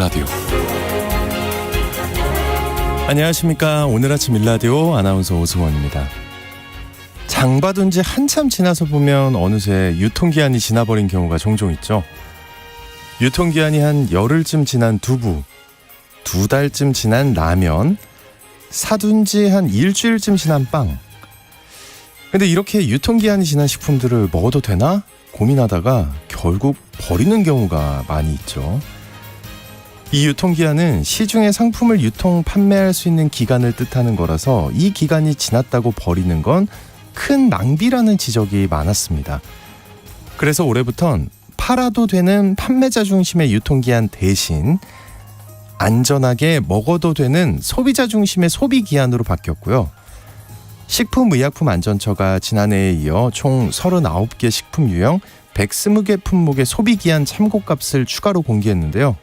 일라디오. 안녕하십니까. 오늘 아침 일라디오 아나운서 오승원입니다. 장 받은 지 한참 지나서 보면 어느새 유통기한이 지나버린 경우가 종종 있죠. 유통기한이 한 열흘쯤 지난 두부, 2달쯤 지난 라면, 사둔 지 한 일주일쯤 지난 빵. 근데 이렇게 유통기한이 지난 식품들을 먹어도 되나 고민하다가 결국 버리는 경우가 많이 있죠. 이 유통기한은 시중에 상품을 유통 판매할 수 있는 기간을 뜻하는 거라서 이 기간이 지났다고 버리는 건 큰 낭비라는 지적이 많았습니다. 그래서 올해부턴 팔아도 되는 판매자 중심의 유통기한 대신 안전하게 먹어도 되는 소비자 중심의 소비기한으로 바뀌었고요. 식품의약품안전처가 지난해에 이어 총 39개 식품 유형 120개 품목의 소비기한 참고값을 추가로 공개했는데요.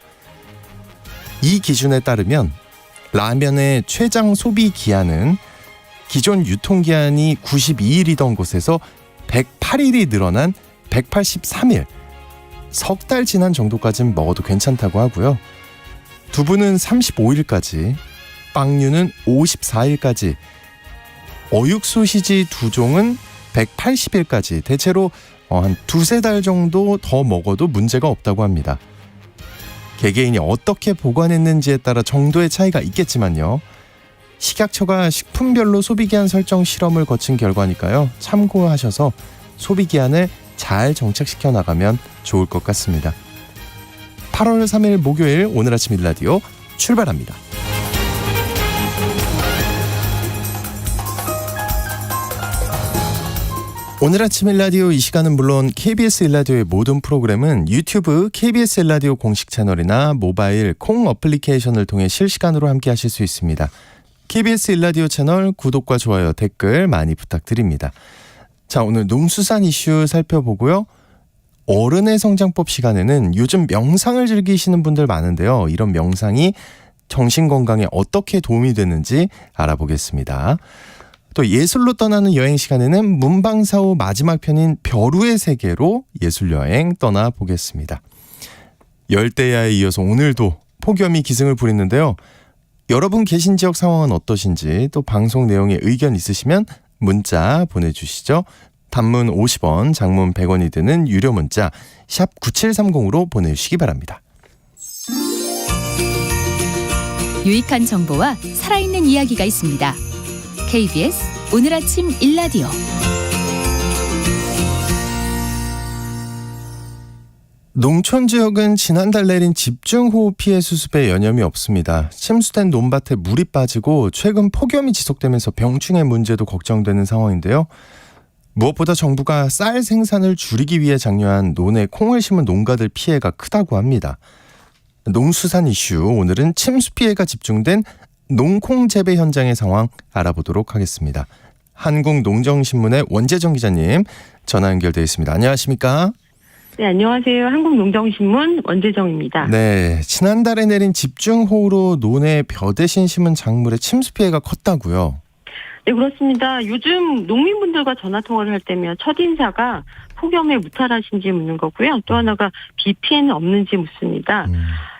이 기준에 따르면 라면의 최장 소비기한은 기존 유통기한이 92일이던 곳에서 108일이 늘어난 183일, 석 달 지난 정도까지는 먹어도 괜찮다고 하고요. 두부는 35일까지, 빵류는 54일까지, 어육 소시지 2종은 180일까지 대체로 한 2-3달 정도 더 먹어도 문제가 없다고 합니다. 개개인이 어떻게 보관했는지에 따라 정도의 차이가 있겠지만요. 식약처가 식품별로 소비기한 설정 실험을 거친 결과니까요. 참고하셔서 소비기한을 잘 정착시켜 나가면 좋을 것 같습니다. 8월 3일 목요일 오늘 아침 일라디오 출발합니다. 오늘 아침 일라디오 이 시간은 물론 KBS 일라디오의 모든 프로그램은 유튜브 KBS 일라디오 공식 채널이나 모바일 콩 어플리케이션을 통해 실시간으로 함께 하실 수 있습니다. KBS 일라디오 채널 구독과 좋아요, 댓글 많이 부탁드립니다. 자, 오늘 농수산 이슈 살펴보고요. 어른의 성장법 시간에는 요즘 명상을 즐기시는 분들 많은데요. 이런 명상이 정신건강에 어떻게 도움이 되는지 알아보겠습니다. 또 예술로 떠나는 여행 시간에는 문방사호 마지막 편인 벼루의 세계로 예술여행 떠나보겠습니다. 열대야에 이어서 오늘도 폭염이 기승을 부리는데요. 여러분 계신 지역 상황은 어떠신지 또 방송 내용에 의견 있으시면 문자 보내주시죠. 단문 50원, 장문 100원이 드는 유료 문자 샵 9730으로 보내주시기 바랍니다. 유익한 정보와 살아있는 이야기가 있습니다. KBS 오늘 아침 일라디오. 농촌 지역은 지난달 내린 집중호우 피해 수습에 여념이 없습니다. 침수된 논밭에 물이 빠지고 최근 폭염이 지속되면서 병충해 문제도 걱정되는 상황인데요. 무엇보다 정부가 쌀 생산을 줄이기 위해 장려한 논에 콩을 심은 농가들 피해가 크다고 합니다. 농수산 이슈, 오늘은 침수 피해가 집중된 농콩 재배 현장의 상황 알아보도록 하겠습니다. 한국농정신문의 원재정 기자님 전화 연결되어 있습니다. 안녕하십니까? 네, 안녕하세요. 한국농정신문 원재정입니다. 네, 지난달에 내린 집중호우로 논에 벼 대신 심은 작물의 침수 피해가 컸다고요? 네, 그렇습니다. 요즘 농민분들과 전화통화를 할 때면 첫인사가 폭염에 무탈하신지 묻는 거고요. 또 하나가 비 피해는 없는지 묻습니다.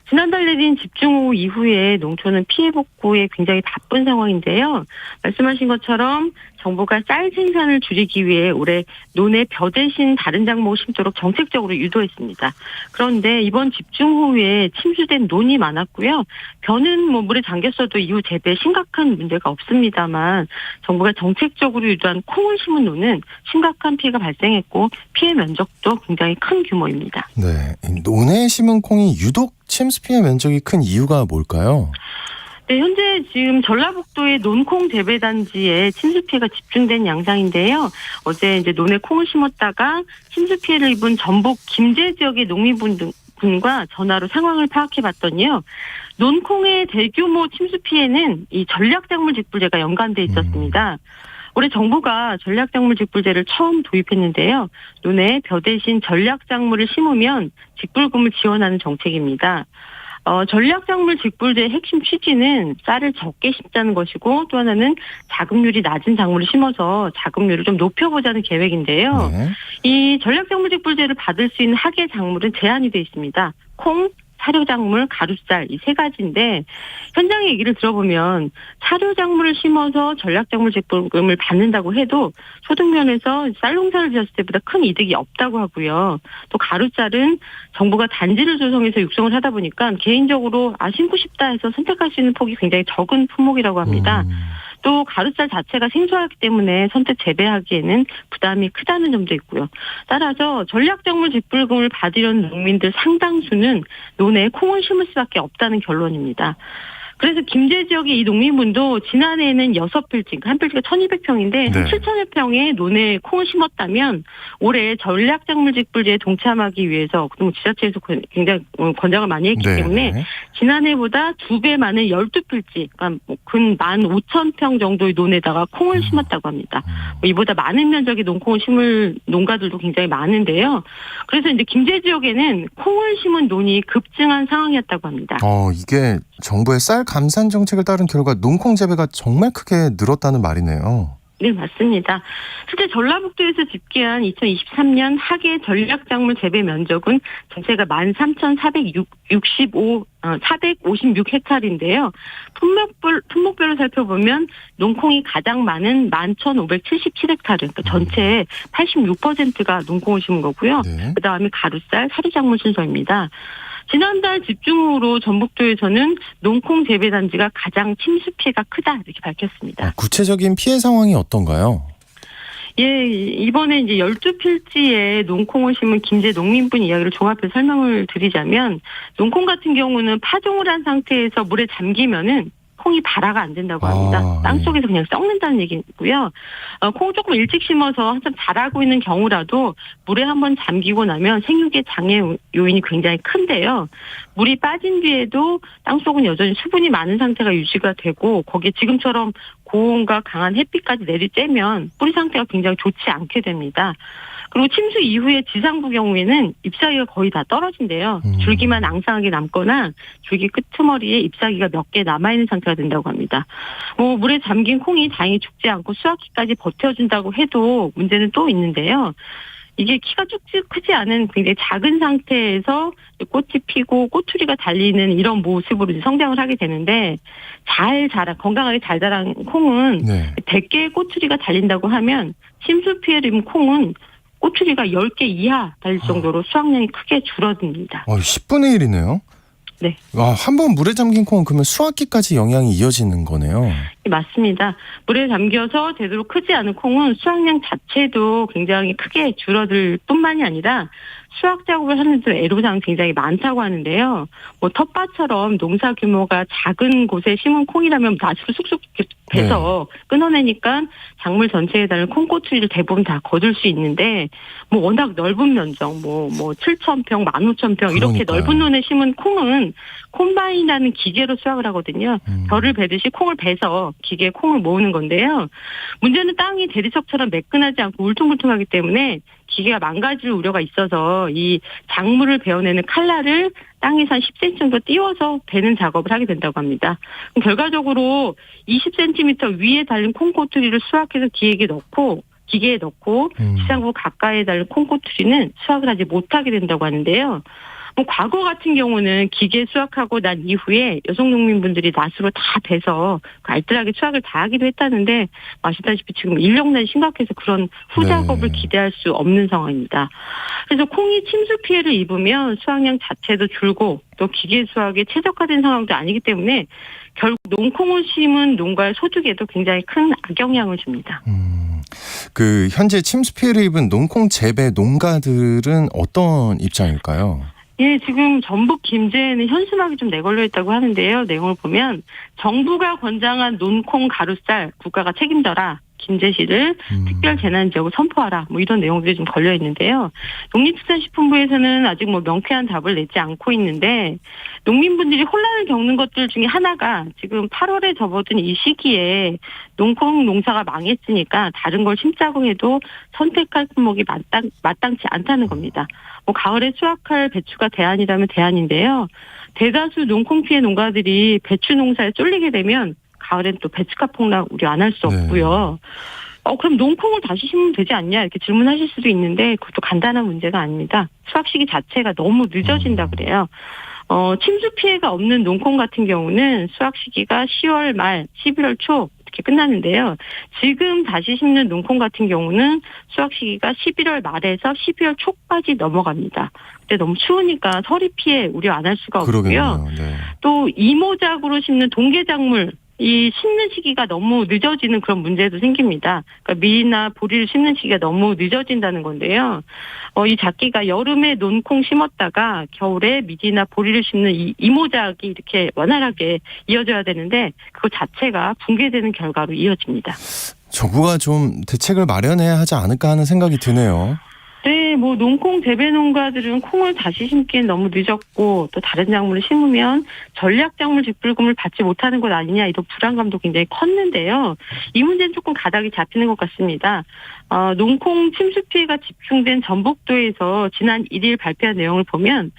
지난달 내린 집중호우 이후에 농촌은 피해 복구에 굉장히 바쁜 상황인데요. 말씀하신 것처럼 정부가 쌀 생산을 줄이기 위해 올해 논에 벼 대신 다른 작목을 심도록 정책적으로 유도했습니다. 그런데 이번 집중호우에 침수된 논이 많았고요. 벼는 물에 잠겼어도 이후 재배에 심각한 문제가 없습니다만 정부가 정책적으로 유도한 콩을 심은 논은 심각한 피해가 발생했고 피해 면적도 굉장히 큰 규모입니다. 네, 논에 심은 콩이 유독 침수 피해 면적이 큰 이유가 뭘까요? 네, 현재 지금 전라북도의 논콩 재배단지에 침수 피해가 집중된 양상인데요. 어제 이제 논에 콩을 심었다가 침수 피해를 입은 전북 김제 지역의 농민분과 전화로 상황을 파악해봤더니요. 논콩의 대규모 침수 피해는 이 전략작물 직불제가 연관돼 있었습니다. 올해 정부가 전략작물 직불제를 처음 도입했는데요. 논에 벼 대신 전략작물을 심으면 직불금을 지원하는 정책입니다. 전략작물 직불제의 핵심 취지는 쌀을 적게 심자는 것이고 또 하나는 자급률이 낮은 작물을 심어서 자급률을 좀 높여보자는 계획인데요. 이 전략작물 직불제를 받을 수 있는 하계 작물은 제한이 돼 있습니다. 콩, 사료작물, 가루쌀 이 세 가지인데 현장 얘기를 들어보면 사료작물을 심어서 전략작물 제품을 받는다고 해도 소득면에서 쌀 농사를 지었을 때보다 큰 이득이 없다고 하고요. 또 가루쌀은 정부가 단지를 조성해서 육성을 하다 보니까 개인적으로 심고 싶다 해서 선택할 수 있는 폭이 굉장히 적은 품목이라고 합니다. 또 가루쌀 자체가 생소하기 때문에 선뜻 재배하기에는 부담이 크다는 점도 있고요. 따라서 전략작물 직불금을 받으려는 농민들 상당수는 논에 콩을 심을 수밖에 없다는 결론입니다. 그래서 김제 지역의 이 농민분도 지난해에는 6필지, 한 필지가 1200평인데 한 7,000여 평의 논에 콩을 심었다면 올해 전략작물 직불제에 동참하기 위해서 그동안 지자체에서 굉장히 권장을 많이 했기 때문에 지난해보다 2배 많은 12필지, 그러니까 근 15,000평 정도의 논에다가 콩을 심었다고 합니다. 이보다 많은 면적의 농콩을 심을 농가들도 굉장히 많은데요. 그래서 이제 김제 지역에는 콩을 심은 논이 급증한 상황이었다고 합니다. 이게 정부의 쌀 감산 정책을 따른 결과 농콩 재배가 정말 크게 늘었다는 말이네요. 네, 맞습니다. 실제 전라북도에서 집계한 2023년 하계 전략작물 재배 면적은 전체가 13,456헥타르인데요. 품목별로 살펴보면 농콩이 가장 많은 11,577헥타르, 그러니까 전체의 86%가 농콩을 심은 거고요. 그다음에 가루쌀, 사료작물 순서입니다. 지난달 집중호우로 전북도에서는 농콩 재배 단지가 가장 침수 피해가 크다 이렇게 밝혔습니다. 구체적인 피해 상황이 어떤가요? 예, 이번에 이제 12필지에 농콩을 심은 김제 농민분 이야기를 종합해서 설명을 드리자면 농콩 같은 경우는 파종을 한 상태에서 물에 잠기면은 콩이 발화가 안 된다고 합니다. 땅속에서 그냥 썩는다는 얘기고요. 콩을 조금 일찍 심어서 한참 자라고 있는 경우라도 물에 한번 잠기고 나면 생육의 장애 요인이 굉장히 큰데요. 물이 빠진 뒤에도 땅속은 여전히 수분이 많은 상태가 유지가 되고 거기에 지금처럼 고온과 강한 햇빛까지 내리쬐면 뿌리 상태가 굉장히 좋지 않게 됩니다. 그리고 침수 이후에 지상부 경우에는 잎사귀가 거의 다 떨어진대요. 줄기만 앙상하게 남거나 줄기 끄트머리에 잎사귀가 몇 개 남아있는 상태가 된다고 합니다. 물에 잠긴 콩이 다행히 죽지 않고 수확기까지 버텨준다고 해도 문제는 또 있는데요. 이게 키가 쭉쭉 크지 않은 굉장히 작은 상태에서 꽃이 피고 꼬투리가 달리는 이런 모습으로 성장을 하게 되는데 건강하게 잘 자란 콩은 100개의 꼬투리가 달린다고 하면 침수 피해를 입은 콩은 꼬투리가 10개 이하 달릴 정도로 수확량이 크게 줄어듭니다. 10분의 1이네요? 네. 한 번 물에 잠긴 콩은 그러면 수확기까지 영향이 이어지는 거네요? 네, 맞습니다. 물에 잠겨서 제대로 크지 않은 콩은 수확량 자체도 굉장히 크게 줄어들 뿐만이 아니라 수확 작업을 하는 데 애로사항이 굉장히 많다고 하는데요. 텃밭처럼 농사 규모가 작은 곳에 심은 콩이라면 낫으로 쑥쑥 배서 끊어내니까 작물 전체에 달린 콩꼬투리를 대부분 다 거둘 수 있는데 워낙 넓은 면적 7,000평, 15,000평 이렇게 넓은 논에 심은 콩은 콤바인이라는 기계로 수확을 하거든요. 벼를 베듯이 콩을 베서 기계에 콩을 모으는 건데요. 문제는 땅이 대리석처럼 매끈하지 않고 울퉁불퉁하기 때문에 기계가 망가질 우려가 있어서 이 작물을 베어내는 칼날을 땅에서 한 10cm 정도 띄워서 베는 작업을 하게 된다고 합니다. 그럼 결과적으로 20cm 위에 달린 콩꼬투리를 수확해서 기계에 넣고 지상부 가까이에 달린 콩꼬투리는 수확을 하지 못하게 된다고 하는데요. 과거 같은 경우는 기계 수확하고 난 이후에 여성 농민분들이 낫으로 다 베서 알뜰하게 수확을 다 하기도 했다는데 아시다시피 지금 인력난이 심각해서 그런 후작업을 기대할 수 없는 상황입니다. 그래서 콩이 침수 피해를 입으면 수확량 자체도 줄고 또 기계 수확에 최적화된 상황도 아니기 때문에 결국 농콩을 심은 농가의 소득에도 굉장히 큰 악영향을 줍니다. 현재 침수 피해를 입은 농콩 재배 농가들은 어떤 입장일까요? 예, 지금 전북 김제에는 현수막이 좀 내걸려 있다고 하는데요. 내용을 보면 정부가 권장한 논콩 가루쌀 국가가 책임져라. 김제시를 특별 재난지역으로 선포하라. 이런 내용들이 좀 걸려 있는데요. 농림축산식품부에서는 아직 명쾌한 답을 내지 않고 있는데 농민분들이 혼란을 겪는 것들 중에 하나가 지금 8월에 접어든 이 시기에 농콩 농사가 망했으니까 다른 걸 심자고 해도 선택할 품목이 마땅치 않다는 겁니다. 가을에 수확할 배추가 대안이라면 대안인데요. 대다수 농콩 피해 농가들이 배추 농사에 쏠리게 되면 가을엔 또 배추값 폭락 우려 안 할 수 없고요. 그럼 농콩을 다시 심으면 되지 않냐 이렇게 질문하실 수도 있는데 그것도 간단한 문제가 아닙니다. 수확 시기 자체가 너무 늦어진다 그래요. 침수 피해가 없는 논콩 같은 경우는 수확 시기가 10월 말, 11월 초 이렇게 끝나는데요. 지금 다시 심는 논콩 같은 경우는 수확 시기가 11월 말에서 12월 초까지 넘어갑니다. 근데 너무 추우니까 서리 피해 우려 안 할 수가 없고요. 그러겠네요. 네. 또 이모작으로 심는 동계작물 이 심는 시기가 너무 늦어지는 그런 문제도 생깁니다. 그러니까 밀이나 보리를 심는 시기가 너무 늦어진다는 건데요. 이 작기가 여름에 논콩 심었다가 겨울에 밀이나 보리를 심는 이 이모작이 이렇게 원활하게 이어져야 되는데 그거 자체가 붕괴되는 결과로 이어집니다. 정부가 좀 대책을 마련해야 하지 않을까 하는 생각이 드네요. 네, 논콩 재배 농가들은 콩을 다시 심기엔 너무 늦었고 또 다른 작물을 심으면 전략작물 직불금을 받지 못하는 것 아니냐 이런 불안감도 굉장히 컸는데요. 이 문제는 조금 가닥이 잡히는 것 같습니다. 논콩 침수 피해가 집중된 전북도에서 지난 1일 발표한 내용을 보면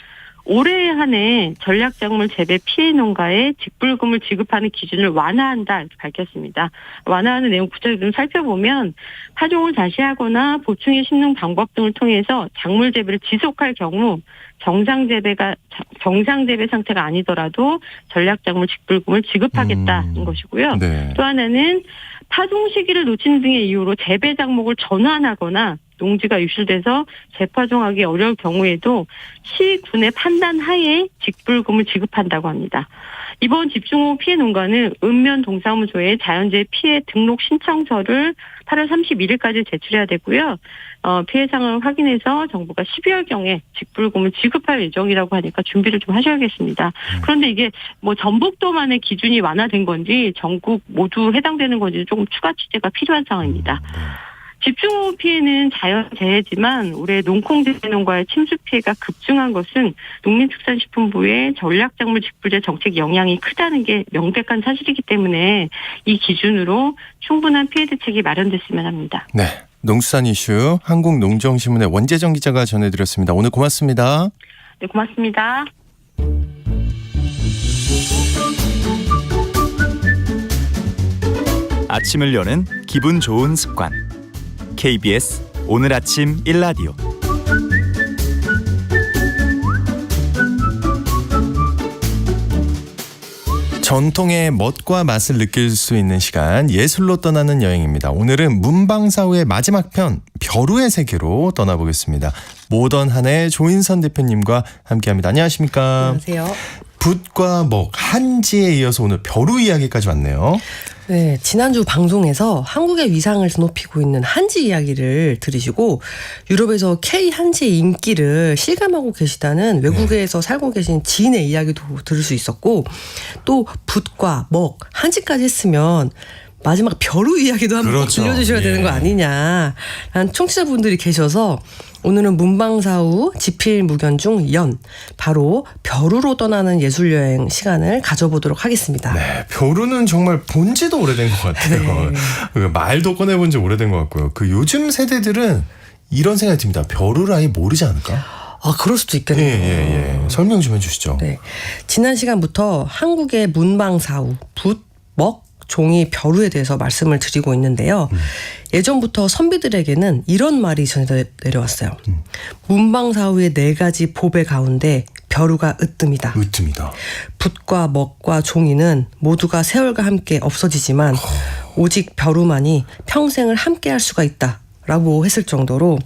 올해 한 해 전략작물 재배 피해 농가에 직불금을 지급하는 기준을 완화한다 이렇게 밝혔습니다. 완화하는 내용 구체적으로 좀 살펴보면 파종을 다시 하거나 보충해 심는 방법 등을 통해서 작물 재배를 지속할 경우 정상 재배 상태가 아니더라도 전략작물 직불금을 지급하겠다는 것이고요. 네. 또 하나는 파종 시기를 놓친 등의 이유로 재배 작목을 전환하거나 농지가 유실돼서 재파종하기 어려울 경우에도 시군의 판단 하에 직불금을 지급한다고 합니다. 이번 집중호우 피해 농가는 읍면 동사무소에 자연재해 피해 등록 신청서를 8월 31일까지 제출해야 되고요. 피해 상황을 확인해서 정부가 12월경에 직불금을 지급할 예정이라고 하니까 준비를 좀 하셔야겠습니다. 그런데 이게 전북도만의 기준이 완화된 건지 전국 모두 해당되는 건지 조금 추가 취재가 필요한 상황입니다. 집중호우 피해는 자연재해지만 올해 농콩 재배 농가의 침수 피해가 급증한 것은 농림축산식품부의 전략작물 직불제 정책 영향이 크다는 게 명백한 사실이기 때문에 이 기준으로 충분한 피해 대책이 마련됐으면 합니다. 네, 농수산 이슈 한국농정신문의 원재정 기자가 전해드렸습니다. 오늘 고맙습니다. 네, 고맙습니다. 아침을 여는 기분 좋은 습관. KBS 오늘 아침 일라디오. 전통의 멋과 맛을 느낄 수 있는 시간, 예술로 떠나는 여행입니다. 오늘은 문방사우의 마지막 편 벼루의 세계로 떠나보겠습니다. 모던 한해 조인선 대표님과 함께합니다. 안녕하십니까? 안녕하세요. 붓과 먹, 한지에 이어서 오늘 벼루 이야기까지 왔네요. 네, 지난주 방송에서 한국의 위상을 높이고 있는 한지 이야기를 들으시고 유럽에서 K 한지의 인기를 실감하고 계시다는 외국에서 살고 계신 지인의 이야기도 들을 수 있었고 또 붓과 먹, 한지까지 했으면 마지막 벼루 이야기도 한번 그렇죠. 들려주셔야 되는 거 아니냐 라는 청취자분들이 계셔서 오늘은 문방사우 지필무견중 연 바로 벼루로 떠나는 예술여행 시간을 가져보도록 하겠습니다. 네, 벼루는 정말 본 지도 오래된 것 같아요. 네. 말도 꺼내본 지 오래된 것 같고요. 요즘 세대들은 이런 생각이 듭니다. 벼루를 아예 모르지 않을까? 아, 그럴 수도 있겠네요. 예. 설명 좀 해주시죠. 네, 지난 시간부터 한국의 문방사우, 붓, 먹, 종이, 벼루에 대해서 말씀을 드리고 있는데요. 예전부터 선비들에게는 이런 말이 전해 내려왔어요. 문방사우의 4가지 보배 가운데 벼루가 으뜸이다. 으뜸이다. 붓과 먹과 종이는 모두가 세월과 함께 없어지지만 오직 벼루만이 평생을 함께할 수가 있다. 라고 했을 정도로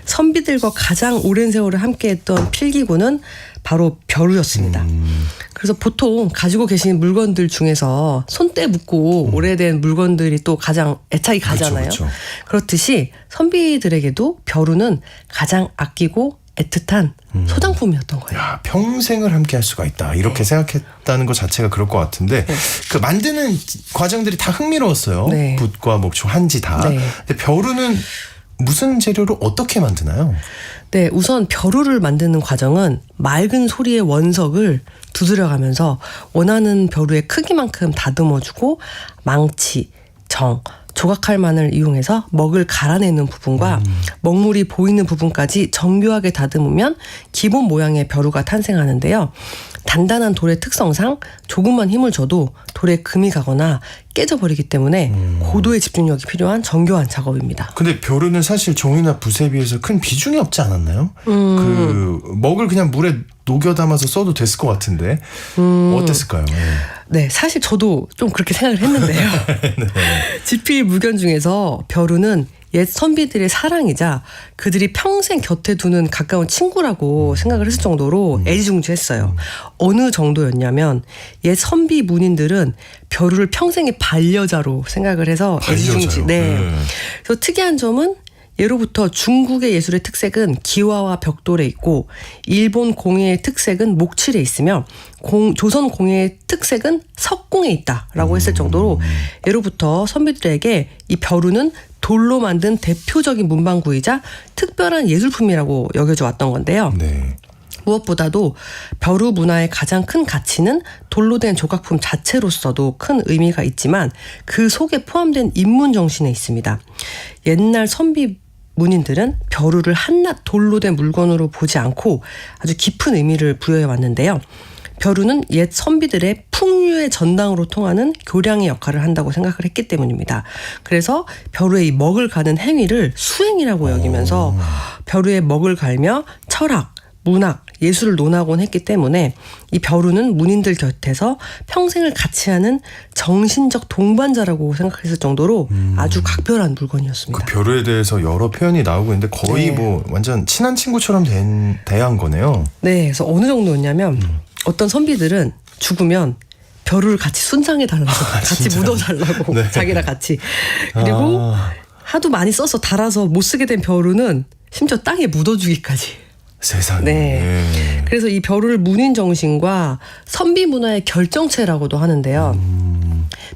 선비들과 가장 오랜 세월을 함께했던 필기구는 바로 벼루였습니다. 그래서 보통 가지고 계신 물건들 중에서 손때 묻고 오래된 물건들이 또 가장 애착이 가잖아요. 그렇죠. 그렇듯이 선비들에게도 벼루는 가장 아끼고 애틋한 소장품이었던 거예요. 야, 평생을 함께 할 수가 있다. 이렇게 생각했다는 것 자체가 그럴 것 같은데 그 만드는 과정들이 다 흥미로웠어요. 네. 붓과 목초, 한지 다. 네. 근데 벼루는 무슨 재료로 어떻게 만드나요? 네, 우선 벼루를 만드는 과정은 맑은 소리의 원석을 두드려가면서 원하는 벼루의 크기만큼 다듬어주고 망치, 정, 조각칼만을 이용해서 먹을 갈아내는 부분과 먹물이 보이는 부분까지 정교하게 다듬으면 기본 모양의 벼루가 탄생하는데요. 단단한 돌의 특성상 조금만 힘을 줘도 돌에 금이 가거나 깨져버리기 때문에 고도의 집중력이 필요한 정교한 작업입니다. 근데 벼루는 사실 종이나 붓에 비해서 큰 비중이 없지 않았나요? 그 먹을 그냥 물에 녹여 담아서 써도 됐을 것 같은데 어땠을까요? 네, 사실 저도 좀 그렇게 생각을 했는데요. 지필 무견 중에서 벼루는 옛 선비들의 사랑이자 그들이 평생 곁에 두는 가까운 친구라고 생각을 했을 정도로 애지중지했어요. 어느 정도였냐면 옛 선비 문인들은 벼루를 평생의 반려자로 생각을 해서 애지중지. 네. 그래서 특이한 점은 예로부터 중국의 예술의 특색은 기와와 벽돌에 있고 일본 공예의 특색은 목칠에 있으며 조선 공예의 특색은 석공에 있다라고 했을 정도로 예로부터 선비들에게 이 벼루는 돌로 만든 대표적인 문방구이자 특별한 예술품이라고 여겨져 왔던 건데요. 네. 무엇보다도 벼루 문화의 가장 큰 가치는 돌로 된 조각품 자체로서도 큰 의미가 있지만 그 속에 포함된 인문 정신에 있습니다. 옛날 선비 문인들은 벼루를 한낱 돌로 된 물건으로 보지 않고 아주 깊은 의미를 부여해 왔는데요. 벼루는 옛 선비들의 풍류의 전당으로 통하는 교량의 역할을 한다고 생각을 했기 때문입니다. 그래서 벼루의 이 먹을 가는 행위를 수행이라고 여기면서 벼루의 먹을 갈며 철학, 문학, 예술을 논하곤 했기 때문에 이 벼루는 문인들 곁에서 평생을 같이 하는 정신적 동반자라고 생각했을 정도로 아주 각별한 물건이었습니다. 그 벼루에 대해서 여러 표현이 나오고 있는데 거의 네. 뭐 완전 친한 친구처럼 대한 거네요. 네, 그래서 어느 정도였냐면 어떤 선비들은 죽으면 벼루를 같이 순상해달라고 같이 진짜요? 묻어달라고 네. 자기랑 같이 그리고 하도 많이 써서 달아서 못 쓰게 된 벼루는 심지어 땅에 묻어주기까지. 세상에. 네. 그래서 이 벼루를 문인 정신과 선비 문화의 결정체라고도 하는데요.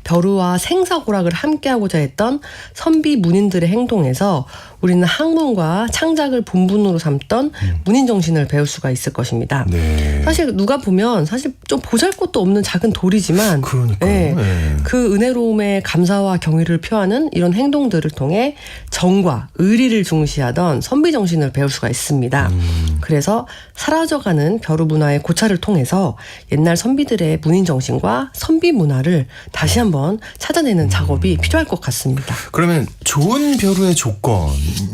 벼루와 생사고락을 함께하고자 했던 선비 문인들의 행동에서 우리는 학문과 창작을 본분으로 삼던 문인 정신을 배울 수가 있을 것입니다. 네. 사실 누가 보면 사실 좀 보잘것도 없는 작은 돌이지만 그러니까요. 네, 네. 그 은혜로움에 감사와 경의를 표하는 이런 행동들을 통해 정과 의리를 중시하던 선비 정신을 배울 수가 있습니다. 그래서 사라져가는 벼루 문화의 고찰을 통해서 옛날 선비들의 문인 정신과 선비 문화를 다시 한번 찾아내는 작업이 필요할 것 같습니다. 그러면 좋은 벼루의 조건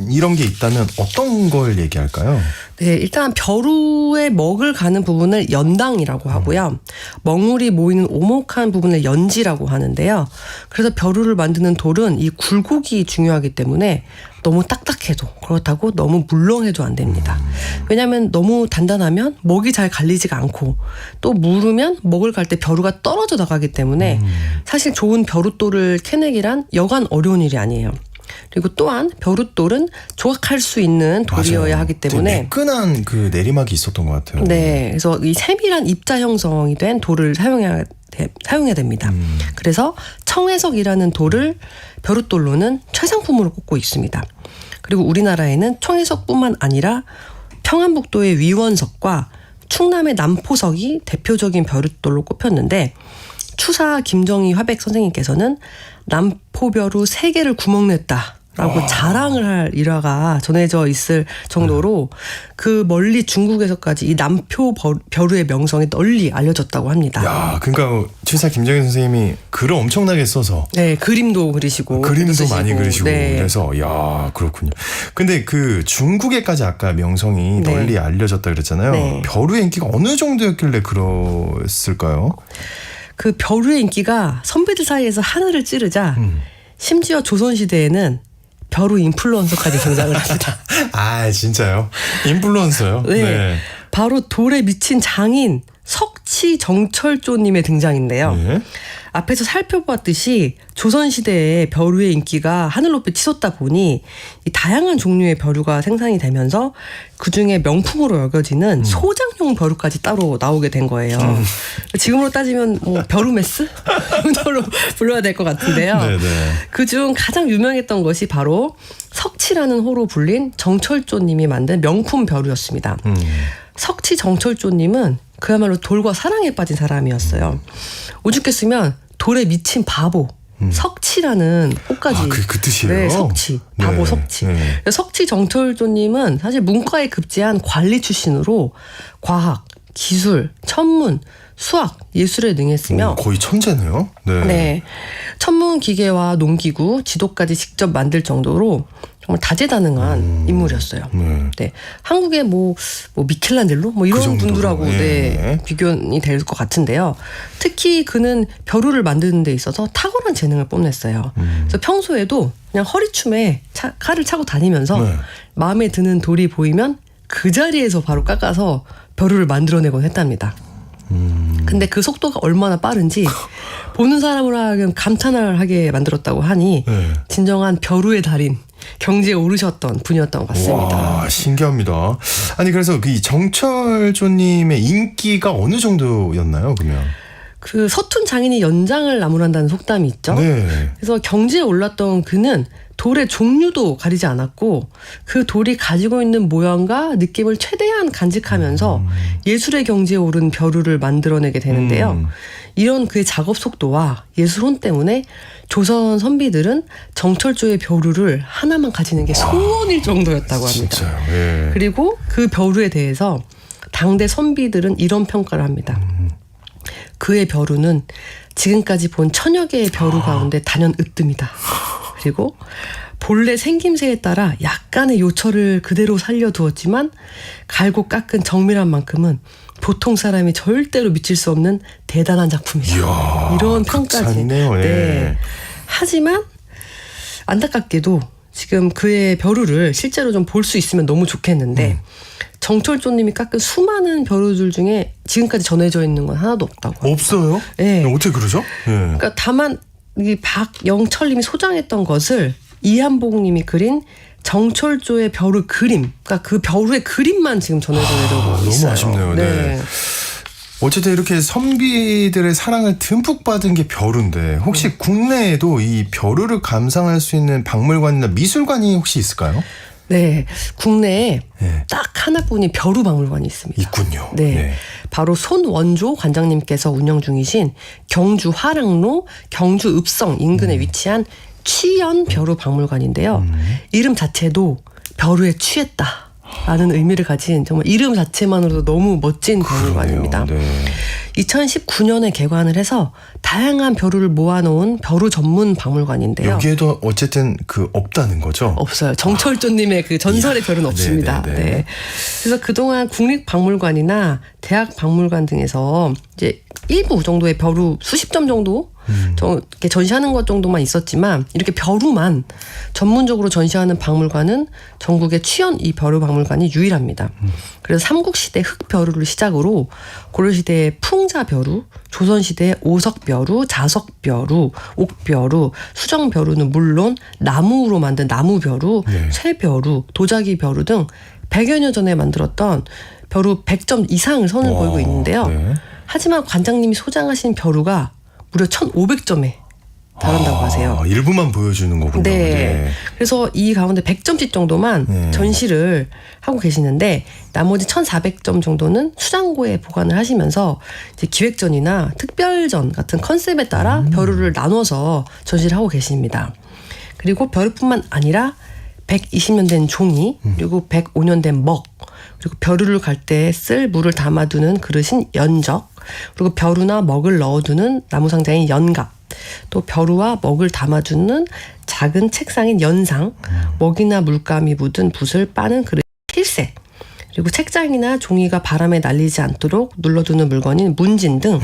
이런 게 있다면 어떤 걸 얘기할까요? 네, 일단 벼루의 먹을 가는 부분을 연당이라고 하고요. 먹물이 모이는 오목한 부분을 연지라고 하는데요. 그래서 벼루를 만드는 돌은 이 굴곡이 중요하기 때문에 너무 딱딱해도 그렇다고 너무 물렁해도 안 됩니다. 왜냐하면 너무 단단하면 먹이 잘 갈리지가 않고 또 무르면 먹을 갈 때 벼루가 떨어져 나가기 때문에 사실 좋은 벼루돌을 캐내기란 여간 어려운 일이 아니에요. 그리고 또한 벼룻돌은 조각할 수 있는 돌이어야 맞아요. 하기 때문에 매끈한 그 내리막이 있었던 것 같아요. 네, 그래서 이 세밀한 입자 형성이 된 돌을 사용해야 됩니다. 그래서 청해석이라는 돌을 벼룻돌로는 최상품으로 꼽고 있습니다. 그리고 우리나라에는 청해석뿐만 아니라 평안북도의 위원석과 충남의 남포석이 대표적인 벼룻돌로 꼽혔는데 추사 김정희 화백 선생님께서는 남포벼루 3개를 구멍냈다라고 자랑을 할 일화가 전해져 있을 정도로 그 멀리 중국에서까지 이 남포벼루의 명성이 널리 알려졌다고 합니다. 야, 그러니까 추사 김정희 선생님이 글을 엄청나게 써서 네, 그림도 그리시고 그림도 쓰시고, 많이 그리시고 네. 그래서 야, 그렇군요. 근데 그 중국에까지 아까 명성이 네. 널리 알려졌다 그랬잖아요. 네. 벼루의 인기가 어느 정도였길래 그랬을까요? 그 벼루의 인기가 선비들 사이에서 하늘을 찌르자 심지어 조선시대에는 벼루 인플루언서까지 등장을 합니다. 아, 진짜요? 인플루언서요? 네. 바로 돌에 미친 장인 석치정철조님의 등장인데요. 네. 앞에서 살펴보았듯이 조선시대에 벼루의 인기가 하늘 높이 치솟다 보니 이 다양한 종류의 벼루가 생산이 되면서 그중에 명품으로 여겨지는 소장용 벼루까지 따로 나오게 된 거예요. 지금으로 따지면 뭐 벼루메스? 정도로 불러야 될 것 같은데요. 네네. 그중 가장 유명했던 것이 바로 석치라는 호로 불린 정철조님이 만든 명품 벼루였습니다. 석치정철조님은 그야말로 돌과 사랑에 빠진 사람이었어요. 오죽했으면 돌에 미친 바보. 석치라는 호까지. 아, 그 뜻이에요? 네, 석치. 바보 네, 석치. 네. 석치 정철조님은 사실 문과에 급제한 관리 출신으로 과학, 기술, 천문, 수학, 예술에 능했으며 거의 천재네요. 네. 네. 천문 기계와 농기구, 지도까지 직접 만들 정도로 정말 다재다능한 인물이었어요. 네. 네. 한국의 뭐 미켈란젤로 뭐 이런 그 정도로, 분들하고 예. 네, 비교는 될 것 같은데요. 특히 그는 벼루를 만드는 데 있어서 탁월한 재능을 뽐냈어요. 그래서 평소에도 그냥 허리춤에 칼을 차고 다니면서 네. 마음에 드는 돌이 보이면 그 자리에서 바로 깎아서 벼루를 만들어내곤 했답니다. 근데 그 속도가 얼마나 빠른지 보는 사람으로 하여금 감탄을 하게 만들었다고 하니 네. 진정한 벼루의 달인, 경지에 오르셨던 분이었던 것 같습니다. 와, 신기합니다. 아니 그래서 그 정철조님의 인기가 어느 정도였나요, 그러면? 그 서툰 장인이 연장을 나무란다는 속담이 있죠. 네. 그래서 경지에 올랐던 그는 돌의 종류도 가리지 않았고 그 돌이 가지고 있는 모양과 느낌을 최대한 간직하면서 예술의 경지에 오른 벼루를 만들어내게 되는데요. 이런 그의 작업 속도와 예술혼 때문에 조선 선비들은 정철조의 벼루를 하나만 가지는 게 소원일 정도였다고 합니다. 진짜요. 예. 그리고 그 벼루에 대해서 당대 선비들은 이런 평가를 합니다. 그의 벼루는 지금까지 본 천여 개의 벼루 가운데 단연 으뜸이다. 그리고 본래 생김새에 따라 약간의 요철을 그대로 살려두었지만 갈고 깎은 정밀한 만큼은 보통 사람이 절대로 미칠 수 없는 대단한 작품이다. 이야, 이런 평까지. 극찬이네요. 예. 네. 하지만 안타깝게도 지금 그의 벼루를 실제로 좀 볼 수 있으면 너무 좋겠는데 정철조님이 깎은 수많은 벼루들 중에 지금까지 전해져 있는 건 하나도 없다고. 없어요? 네. 어떻게 그러죠? 예. 그러니까 다만 이 박영철님이 소장했던 것을 이한복님이 그린 정철조의 벼루 그림, 그러니까 그 벼루의 그림만 지금 전해져 내려오고 있어요. 너무 아쉽네요. 네. 어쨌든 이렇게 선비들의 사랑을 듬뿍 받은 게 벼루인데 혹시 국내에도 이 벼루를 감상할 수 있는 박물관이나 미술관이 혹시 있을까요? 네, 국내에 네. 딱 하나뿐인 벼루 박물관이 있습니다. 있군요. 네. 바로 손원조 관장님께서 운영 중이신 경주 화랑로 경주 읍성 인근에 위치한 취연 벼루 박물관인데요. 이름 자체도 벼루에 취했다라는 의미를 가진 정말 이름 자체만으로도 너무 멋진 박물관입니다. 네. 2019년에 개관을 해서 다양한 벼루를 모아놓은 벼루 전문 박물관인데요. 여기에도 어쨌든 그 없다는 거죠? 없어요. 정철조님의 그 전설의 벼루는 없습니다. 네네네. 네. 그래서 그동안 국립박물관이나 대학박물관 등에서 이제 일부 정도의 벼루 수십 점 정도 이렇게 전시하는 것 정도만 있었지만 이렇게 벼루만 전문적으로 전시하는 박물관은 전국의 취연 이 벼루 박물관이 유일합니다. 그래서 삼국시대 흑벼루를 시작으로 고려시대의 풍자벼루, 조선시대의 오석벼루, 자석벼루, 옥벼루, 수정벼루는 물론 나무로 만든 나무벼루, 네. 쇠벼루, 도자기벼루 등 100여년 전에 만들었던 벼루 100점 이상을 선을 보이고 있는데요. 네. 하지만 관장님이 소장하신 벼루가 무려 1,500점에 달한다고 하세요. 일부만 보여주는 거군요. 네. 그래서 이 가운데 100점씩 정도만 네. 전시를 하고 계시는데 나머지 1,400점 정도는 수장고에 보관을 하시면서 이제 기획전이나 특별전 같은 컨셉에 따라 벼루를 나눠서 전시를 하고 계십니다. 그리고 벼루뿐만 아니라 120년 된 종이, 그리고 105년 된 먹, 그리고 벼루를 갈 때 쓸 물을 담아두는 그릇인 연적, 그리고 벼루나 먹을 넣어두는 나무 상자인 연갑, 또 벼루와 먹을 담아주는 작은 책상인 연상, 먹이나 물감이 묻은 붓을 빠는 그릇 필세, 그리고 책장이나 종이가 바람에 날리지 않도록 눌러두는 물건인 문진 등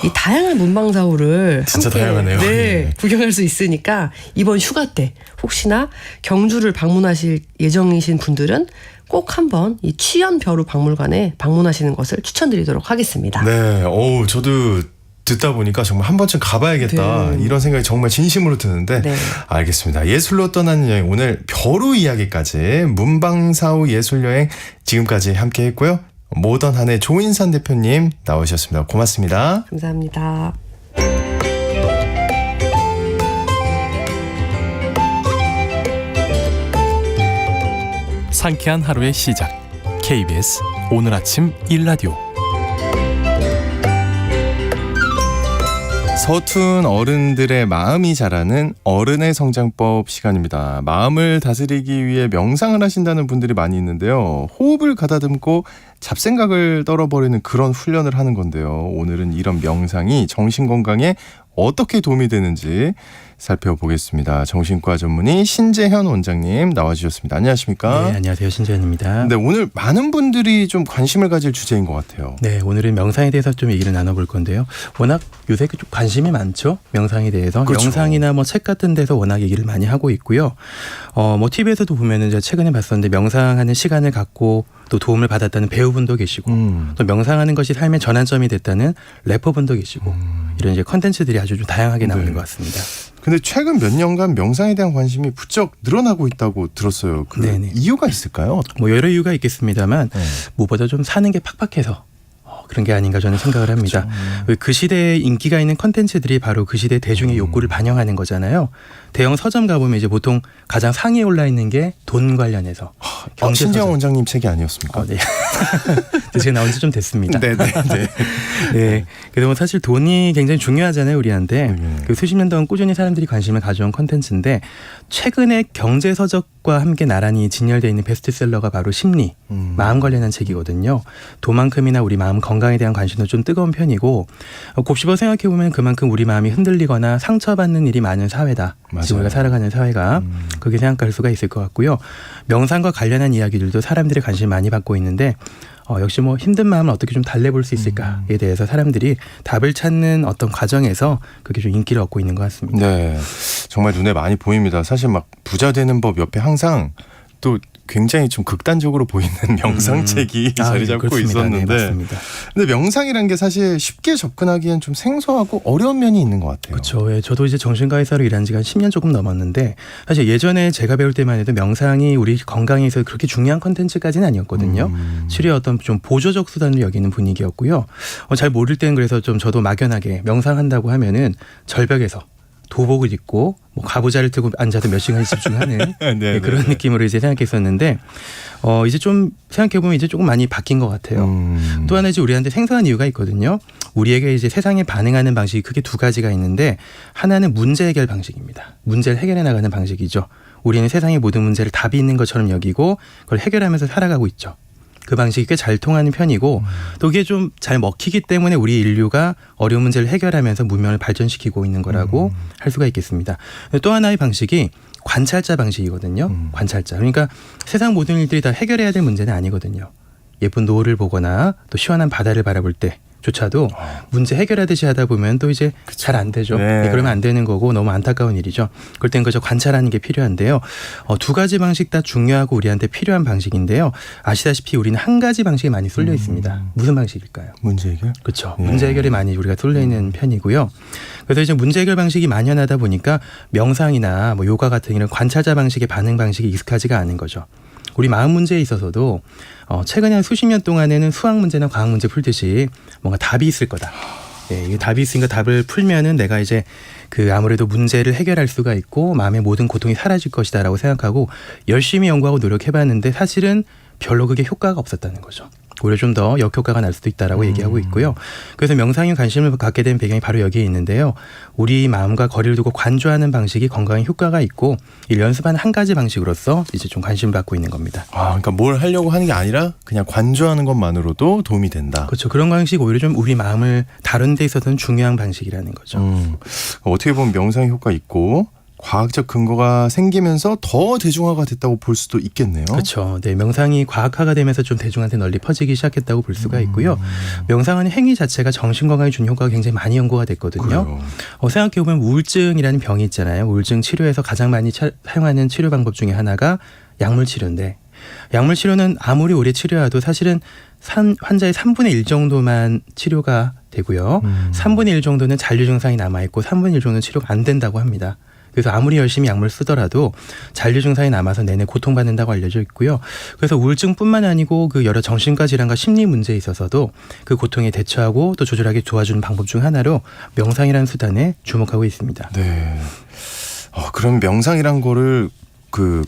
이 다양한 문방사호를 진짜 함께 다양하네요. 네, 네. 구경할 수 있으니까 이번 휴가 때 혹시나 경주를 방문하실 예정이신 분들은 꼭 한번 이 취연 벼루 박물관에 방문하시는 것을 추천드리도록 하겠습니다. 네. 저도 듣다 보니까 정말 한 번쯤 가봐야겠다 네. 이런 생각이 정말 진심으로 드는데 네. 알겠습니다. 예술로 떠나는 여행 오늘 벼루 이야기까지 문방사우 예술여행 지금까지 함께 했고요. 모던한의 조인선 대표님 나오셨습니다. 고맙습니다. 감사합니다. 상쾌한 하루의 시작. KBS 오늘 아침 1라디오. 서툰 어른들의 마음이 자라는 어른의 성장법 시간입니다. 마음을 다스리기 위해 명상을 하신다는 분들이 많이 있는데요. 호흡을 가다듬고 잡생각을 떨어버리는 그런 훈련을 하는 건데요. 오늘은 이런 명상이 정신건강에 어떻게 도움이 되는지 살펴보겠습니다. 정신과 전문의 신재현 원장님 나와주셨습니다. 안녕하십니까? 네, 안녕하세요. 신재현입니다. 네, 오늘 많은 분들이 좀 관심을 가질 주제인 것 같아요. 네, 오늘은 명상에 대해서 좀 얘기를 나눠볼 건데요. 워낙 요새 좀 관심이 많죠. 명상에 대해서. 그렇죠. 영상이나 뭐 책 같은 데서 워낙 얘기를 많이 하고 있고요. 뭐 TV에서도 보면은 제가 최근에 봤었는데 명상하는 시간을 갖고 또 도움을 받았다는 배우분도 계시고 또 명상하는 것이 삶의 전환점이 됐다는 래퍼분도 계시고 이런 이제 컨텐츠들이 아주 좀 다양하게 나오는 것 같습니다. 근데 최근 몇 년간 명상에 대한 관심이 부쩍 늘어나고 있다고 들었어요. 그 네네. 이유가 있을까요? 뭐 여러 이유가 있겠습니다만 무엇보다 좀 사는 게 팍팍해서 그런 게 아닌가 저는 생각을 합니다. 그 시대에 인기가 있는 컨텐츠들이 바로 그 시대 대중의 욕구를 반영하는 거잖아요. 대형 서점 가보면 이제 보통 가장 상위에 올라 있는 게 돈 관련해서 경제 신재현 서점. 원장님 책이 아니었습니까? 네. 제가 나온 지 좀 됐습니다. 네네. 네. 네. 그래서 뭐 사실 돈이 굉장히 중요하잖아요, 우리한테. 그 수십 년 동안 꾸준히 사람들이 관심을 가져온 컨텐츠인데 최근에 경제 서적과 함께 나란히 진열되어 있는 베스트셀러가 바로 심리, 마음 관련한 책이거든요. 돈만큼이나 우리 마음 건강에 대한 관심도 좀 뜨거운 편이고 곱씹어 생각해 보면 그만큼 우리 마음이 흔들리거나 상처받는 일이 많은 사회다. 맞아요. 지금 우리가 살아가는 사회가 그렇게 생각할 수가 있을 것 같고요. 명상과 관련한 이야기들도 사람들의 관심을 많이 받고 있는데 역시 뭐 힘든 마음을 어떻게 좀 달래볼 수 있을까에 대해서 사람들이 답을 찾는 어떤 과정에서 그게 좀 인기를 얻고 있는 것 같습니다. 네, 정말 눈에 많이 보입니다. 사실 막 부자 되는 법 옆에 항상 또 굉장히 좀 극단적으로 보이는 명상책이 자리 잡고 그렇습니다. 있었는데, 네, 맞습니다. 근데 명상이라는 게 사실 쉽게 접근하기엔 좀 생소하고 어려운 면이 있는 것 같아요. 그렇죠. 예, 저도 이제 정신과 의사로 일한 지가 10년 조금 넘었는데 사실 예전에 제가 배울 때만 해도 명상이 우리 건강에 있어서 그렇게 중요한 컨텐츠까지는 아니었거든요. 치료의 어떤 좀 보조적 수단을 여기는 분위기였고요. 잘 모를 때는 그래서 좀 저도 막연하게 명상한다고 하면은 절벽에서 도복을 입고 뭐 가부좌를 들고 앉아서 몇 시간이 집중하는 네, 그런 네. 느낌으로 이제 생각했었는데 이제 좀 생각해 보면 이제 조금 많이 바뀐 것 같아요. 또 하나 이제 우리한테 생소한 이유가 있거든요. 우리에게 이제 세상에 반응하는 방식이 크게 두 가지가 있는데 하나는 문제 해결 방식입니다. 문제를 해결해 나가는 방식이죠. 우리는 세상의 모든 문제를 답이 있는 것처럼 여기고 그걸 해결하면서 살아가고 있죠. 그 방식이 꽤 잘 통하는 편이고 또 그게 좀 잘 먹히기 때문에 우리 인류가 어려운 문제를 해결하면서 문명을 발전시키고 있는 거라고 할 수가 있겠습니다. 또 하나의 방식이 관찰자 방식이거든요. 관찰자. 그러니까 세상 모든 일들이 다 해결해야 될 문제는 아니거든요. 예쁜 노을을 보거나 또 시원한 바다를 바라볼 때조차도 문제 해결하듯이 하다 보면 또 이제 잘 안 되죠. 네. 네, 그러면 안 되는 거고 너무 안타까운 일이죠. 그럴 땐 그저 관찰하는 게 필요한데요. 두 가지 방식 다 중요하고 우리한테 필요한 방식인데요. 아시다시피 우리는 한 가지 방식에 많이 쏠려 있습니다. 무슨 방식일까요? 문제 해결? 그렇죠. 문제 해결에 많이 우리가 쏠려 있는 편이고요. 그래서 이제 문제 해결 방식이 만연하다 보니까 명상이나 뭐 요가 같은 이런 관찰자 방식의 반응 방식이 익숙하지가 않은 거죠. 우리 마음 문제에 있어서도 최근에 한 수십 년 동안에는 수학 문제나 과학 문제 풀듯이 뭔가 답이 있을 거다. 네, 이게 답이 있으니까 답을 풀면은 내가 이제 그 아무래도 문제를 해결할 수가 있고 마음의 모든 고통이 사라질 것이다라고 생각하고 열심히 연구하고 노력해봤는데 사실은 별로 그게 효과가 없었다는 거죠. 오히려 좀 더 역효과가 날 수도 있다라고 얘기하고 있고요. 그래서 명상에 관심을 갖게 된 배경이 바로 여기에 있는데요. 우리 마음과 거리를 두고 관조하는 방식이 건강에 효과가 있고 이 연습하는 한 가지 방식으로서 이제 좀 관심을 받고 있는 겁니다. 그러니까 뭘 하려고 하는 게 아니라 그냥 관조하는 것만으로도 도움이 된다. 그렇죠. 그런 방식 오히려 좀 우리 마음을 다루는 데 있어서는 중요한 방식이라는 거죠. 어떻게 보면 명상 효과 있고 과학적 근거가 생기면서 더 대중화가 됐다고 볼 수도 있겠네요. 그렇죠. 네, 명상이 과학화가 되면서 좀 대중한테 널리 퍼지기 시작했다고 볼 수가 있고요. 명상하는 행위 자체가 정신건강에 준 효과가 굉장히 많이 연구가 됐거든요. 그래요. 생각해보면 우울증이라는 병이 있잖아요. 우울증 치료에서 가장 많이 사용하는 치료 방법 중에 하나가 약물 치료인데 약물 치료는 아무리 오래 치료해도 사실은 환자의 3분의 1 정도만 치료가 되고요. 3분의 1 정도는 잔류 증상이 남아있고 3분의 1 정도는 치료가 안 된다고 합니다. 그래서 아무리 열심히 약물 쓰더라도 잔류 증상이 남아서 내내 고통받는다고 알려져 있고요. 그래서 우울증뿐만 아니고 그 여러 정신과 질환과 심리 문제에 있어서도 그 고통에 대처하고 또 조절하게 도와주는 방법 중 하나로 명상이라는 수단에 주목하고 있습니다. 네. 그럼 명상이란 거를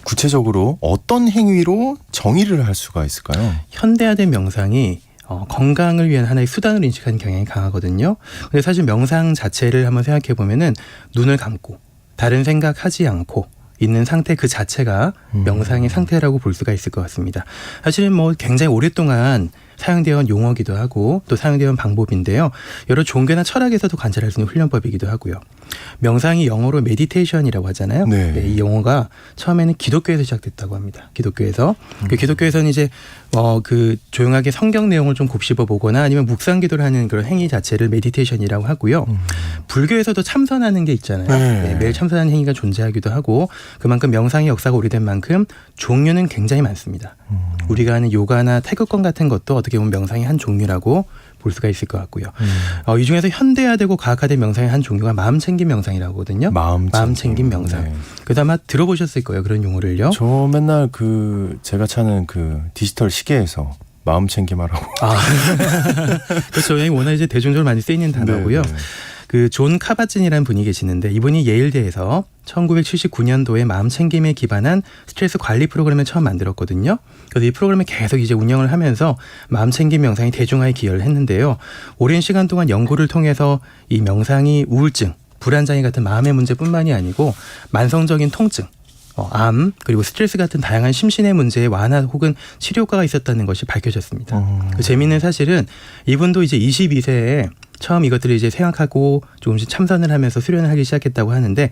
구체적으로 어떤 행위로 정의를 할 수가 있을까요? 현대화된 명상이 건강을 위한 하나의 수단으로 인식하는 경향이 강하거든요. 근데 사실 명상 자체를 한번 생각해 보면은 눈을 감고 다른 생각하지 않고 있는 상태 그 자체가 명상의 상태라고 볼 수가 있을 것 같습니다. 사실은 뭐 굉장히 오랫동안 사용되어 온 용어기도 하고 또 사용되어 온 방법인데요. 여러 종교나 철학에서도 관찰할 수 있는 훈련법이기도 하고요. 명상이 영어로 메디테이션이라고 하잖아요. 네. 네, 이 용어가 처음에는 기독교에서 시작됐다고 합니다. 기독교에서. 그 기독교에서는 이제 그 조용하게 성경 내용을 좀 곱씹어 보거나 아니면 묵상 기도를 하는 그런 행위 자체를 메디테이션이라고 하고요. 불교에서도 참선하는 게 있잖아요. 네, 매일 참선하는 행위가 존재하기도 하고 그만큼 명상의 역사가 오래된 만큼 종류는 굉장히 많습니다. 우리가 하는 요가나 태극권 같은 것도 어떻게 보면 명상의 한 종류라고 볼 수가 있을 것 같고요. 이 중에서 현대화되고 과학화된 명상의 한 종류가 마음챙김 명상이라고 하거든요. 마음챙김 명상. 네. 그래서 아마 들어보셨을 거예요. 그런 용어를요. 저 맨날 제가 찾는 디지털 시계에서 마음 챙김하라고. 그렇죠. 워낙 이제 대중적으로 많이 쓰이는 단어고요. 네, 네. 그 존 카바진이라는 분이 계시는데 이분이 예일대에서 1979년도에 마음챙김에 기반한 스트레스 관리 프로그램을 처음 만들었거든요. 그래서 이 프로그램을 계속 이제 운영을 하면서 마음챙김 명상이 대중화에 기여를 했는데요. 오랜 시간 동안 연구를 통해서 이 명상이 우울증, 불안장애 같은 마음의 문제뿐만이 아니고 만성적인 통증, 암 그리고 스트레스 같은 다양한 심신의 문제에 완화 혹은 치료 효과가 있었다는 것이 밝혀졌습니다. 그 재미있는 사실은 이분도 이제 22세에 처음 이것들을 이제 생각하고 조금씩 참선을 하면서 수련을 하기 시작했다고 하는데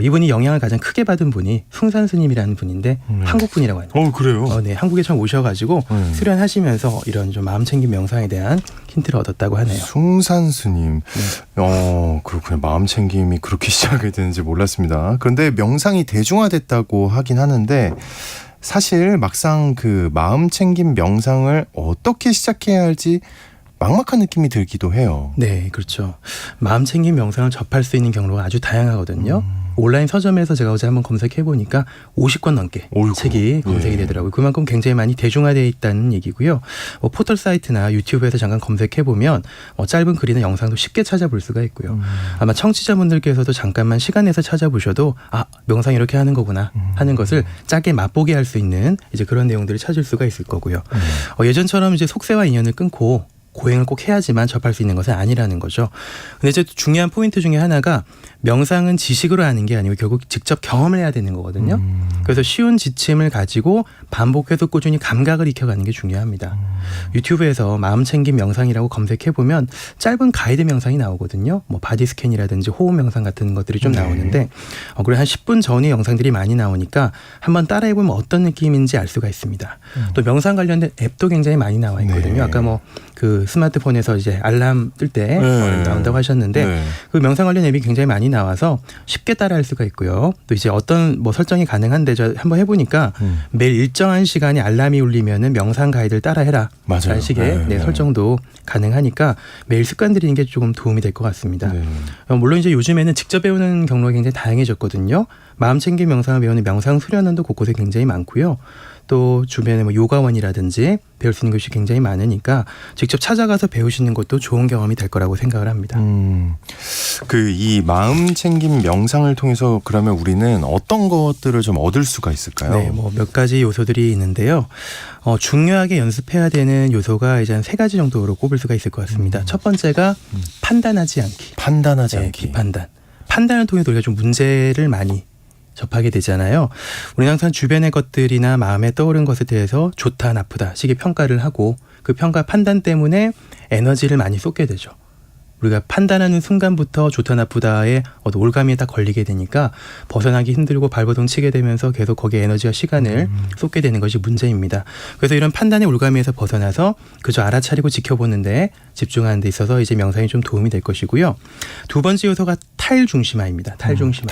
이분이 영향을 가장 크게 받은 분이 숭산 스님이라는 분인데 한국 분이라고 합니다. 그래요? 네, 한국에 처음 오셔가지고 수련하시면서 이런 좀 마음챙김 명상에 대한 힌트를 얻었다고 하네요. 숭산 스님. 네. 그렇군요. 마음챙김이 그렇게 시작이 되는지 몰랐습니다. 그런데 명상이 대중화됐다고 하긴 하는데 사실 막상 그 마음챙김 명상을 어떻게 시작해야 할지 막막한 느낌이 들기도 해요. 네, 그렇죠. 마음챙김 명상을 접할 수 있는 경로가 아주 다양하거든요. 온라인 서점에서 제가 어제 한번 검색해 보니까 50권 넘게 책이 검색이 되더라고요. 그만큼 굉장히 많이 대중화되어 있다는 얘기고요. 포털 사이트나 유튜브에서 잠깐 검색해 보면 짧은 글이나 영상도 쉽게 찾아볼 수가 있고요. 아마 청취자분들께서도 잠깐만 시간 내서 찾아보셔도 명상 이렇게 하는 거구나 하는 것을 짧게 맛보게 할 수 있는 이제 그런 내용들을 찾을 수가 있을 거고요. 예전처럼 이제 속세와 인연을 끊고 고행을 꼭 해야지만 접할 수 있는 것은 아니라는 거죠. 근데 이제 중요한 포인트 중에 하나가 명상은 지식으로 하는 게 아니고 결국 직접 경험을 해야 되는 거거든요. 그래서 쉬운 지침을 가지고 반복해서 꾸준히 감각을 익혀가는 게 중요합니다. 유튜브에서 마음챙김 명상이라고 검색해보면 짧은 가이드 명상이 나오거든요. 뭐 바디 스캔이라든지 호흡 명상 같은 것들이 좀 나오는데 그리고 한 10분 전의 영상들이 많이 나오니까 한번 따라해보면 어떤 느낌인지 알 수가 있습니다. 또 명상 관련된 앱도 굉장히 많이 나와 있거든요. 아까 그 스마트폰에서 이제 알람 뜰 때 나온다고 하셨는데 그 명상 관련 앱이 굉장히 많이 나와서 쉽게 따라할 수가 있고요. 또 이제 어떤 설정이 가능한데 저 한번 해보니까 매일 일정한 시간에 알람이 울리면은 명상 가이드를 따라해라. 라는 식의 설정도 가능하니까 매일 습관 들이는 게 조금 도움이 될 것 같습니다. 물론 이제 요즘에는 직접 배우는 경로가 굉장히 다양해졌거든요. 마음챙김 명상을 배우는 명상 수련원도 곳곳에 굉장히 많고요. 또 주변에 요가원이라든지 배울 수 있는 것이 굉장히 많으니까 직접 찾아가서 배우시는 것도 좋은 경험이 될 거라고 생각을 합니다. 이 마음챙김 명상을 통해서 그러면 우리는 어떤 것들을 좀 얻을 수가 있을까요? 네, 몇 가지 요소들이 있는데요. 중요하게 연습해야 되는 요소가 이제 한 3가지 정도로 꼽을 수가 있을 것 같습니다. 첫 번째가 판단하지 않기. 판단하지 않기. 비판단. 판단을 통해 우리가 좀 문제를 많이 접하게 되잖아요. 우리는 항상 주변의 것들이나 마음에 떠오른 것에 대해서 좋다 나쁘다 식의 평가를 하고 그 평가 판단 때문에 에너지를 많이 쏟게 되죠. 우리가 판단하는 순간부터 좋다 나쁘다에 올가미에 딱 걸리게 되니까 벗어나기 힘들고 발버둥 치게 되면서 계속 거기에 에너지와 시간을 쏟게 되는 것이 문제입니다. 그래서 이런 판단의 올가미에서 벗어나서 그저 알아차리고 지켜보는 데 집중하는 데 있어서 이제 명상이 좀 도움이 될 것이고요. 두 번째 요소가 탈중심화입니다. 탈중심화.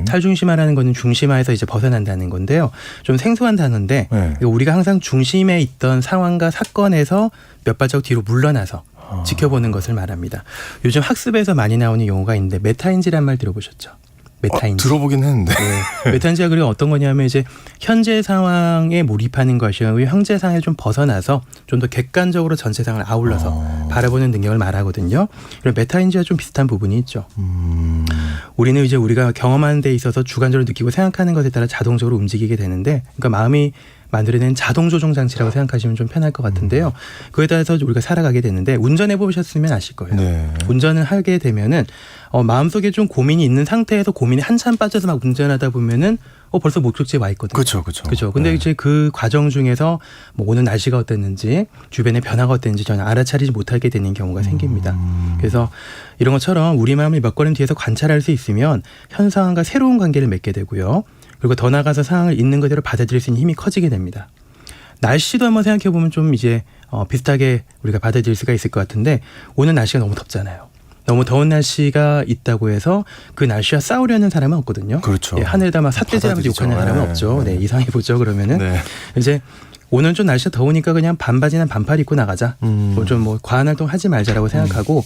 탈중심화라는 것은 중심화에서 이제 벗어난다는 건데요. 좀 생소한 단어인데 우리가 항상 중심에 있던 상황과 사건에서 몇 발자국 뒤로 물러나서 지켜보는 것을 말합니다. 요즘 학습에서 많이 나오는 용어가 있는데 메타인지란 말 들어보셨죠? 메타인지. 들어보긴 했는데. 메타인지가 그리고 어떤 거냐면 이제 현재 상황에 몰입하는 것이고 현재 상황에 좀 벗어나서 좀 더 객관적으로 전체 상황을 아울러서 바라보는 능력을 말하거든요. 그리고 메타인지와 좀 비슷한 부분이 있죠. 우리는 이제 우리가 경험하는 데 있어서 주관적으로 느끼고 생각하는 것에 따라 자동적으로 움직이게 되는데, 그러니까 마음이 만들어낸 자동 조종 장치라고 생각하시면 좀 편할 것 같은데요. 그에 따라서 우리가 살아가게 되는데 운전해 보셨으면 아실 거예요. 네. 운전을 하게 되면은 마음속에 좀 고민이 있는 상태에서 고민이 한참 빠져서 막 운전하다 보면은 벌써 목적지에 와 있거든요. 그렇죠, 그렇죠. 그렇죠. 근데 네. 이제 그 과정 중에서 뭐 오늘 날씨가 어땠는지 주변의 변화가 어땠는지 전혀 알아차리지 못하게 되는 경우가 생깁니다. 그래서 이런 것처럼 우리 마음을 몇 걸음 뒤에서 관찰할 수 있으면 현 상황과 새로운 관계를 맺게 되고요. 그리고 더 나아가서 상황을 있는 그대로 받아들일 수 있는 힘이 커지게 됩니다. 날씨도 한번 생각해 보면 좀 이제 비슷하게 우리가 받아들일 수가 있을 것 같은데 오늘 날씨가 너무 덥잖아요. 너무 더운 날씨가 있다고 해서 그 날씨와 싸우려는 사람은 없거든요. 그렇죠. 예, 하늘에다 막 삿대질하면서 욕하는 사람은 없죠. 네, 이상해 보죠. 그러면은 네. 이제 오늘 좀 날씨가 더우니까 그냥 반바지나 반팔 입고 나가자. 좀 과한 활동 하지 말자라고 생각하고